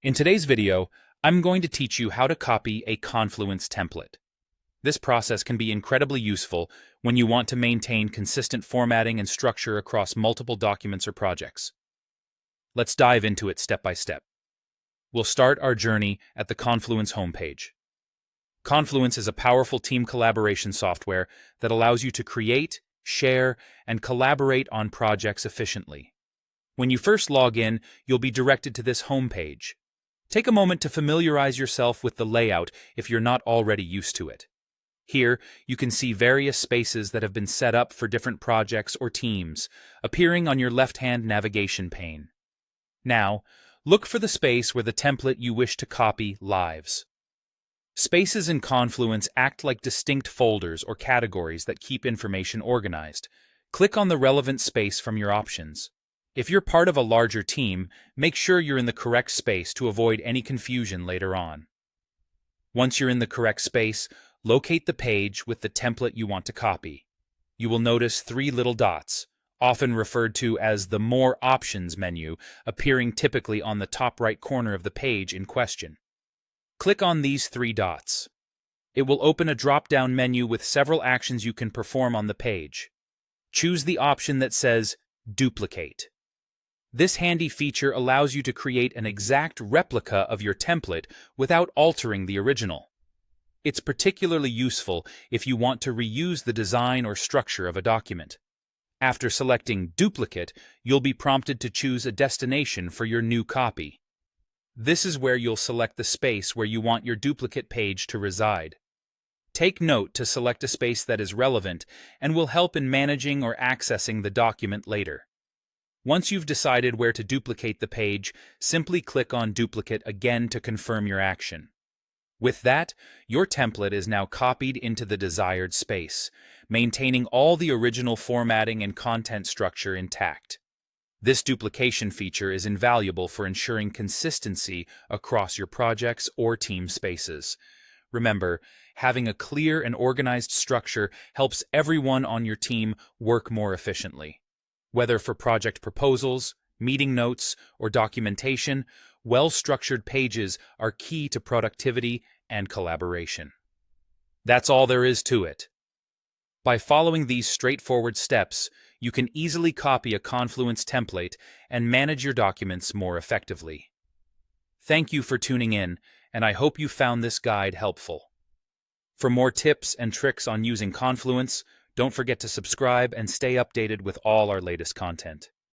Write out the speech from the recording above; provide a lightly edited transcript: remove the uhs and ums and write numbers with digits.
In today's video, I'm going to teach you how to copy a Confluence template. This process can be incredibly useful when you want to maintain consistent formatting and structure across multiple documents or projects. Let's dive into it step by step. We'll start our journey at the Confluence homepage. Confluence is a powerful team collaboration software that allows you to create, share, and collaborate on projects efficiently. When you first log in, you'll be directed to this homepage. Take a moment to familiarize yourself with the layout if you're not already used to it. Here, you can see various spaces that have been set up for different projects or teams, appearing on your left-hand navigation pane. Now, look for the space where the template you wish to copy lives. Spaces in Confluence act like distinct folders or categories that keep information organized. Click on the relevant space from your options. If you're part of a larger team, make sure you're in the correct space to avoid any confusion later on. Once you're in the correct space, locate the page with the template you want to copy. You will notice three little dots, often referred to as the More Options menu, appearing typically on the top right corner of the page in question. Click on these three dots. It will open a drop-down menu with several actions you can perform on the page. Choose the option that says Duplicate. This handy feature allows you to create an exact replica of your template without altering the original. It's particularly useful if you want to reuse the design or structure of a document. After selecting Duplicate, you'll be prompted to choose a destination for your new copy. This is where you'll select the space where you want your duplicate page to reside. Take note to select a space that is relevant and will help in managing or accessing the document later. Once you've decided where to duplicate the page, simply click on Duplicate again to confirm your action. With that, your template is now copied into the desired space, maintaining all the original formatting and content structure intact. This duplication feature is invaluable for ensuring consistency across your projects or team spaces. Remember, having a clear and organized structure helps everyone on your team work more efficiently. Whether for project proposals, meeting notes, or documentation, well-structured pages are key to productivity and collaboration. That's all there is to it. By following these straightforward steps, you can easily copy a Confluence template and manage your documents more effectively. Thank you for tuning in, and I hope you found this guide helpful. For more tips and tricks on using Confluence, don't forget to subscribe and stay updated with all our latest content.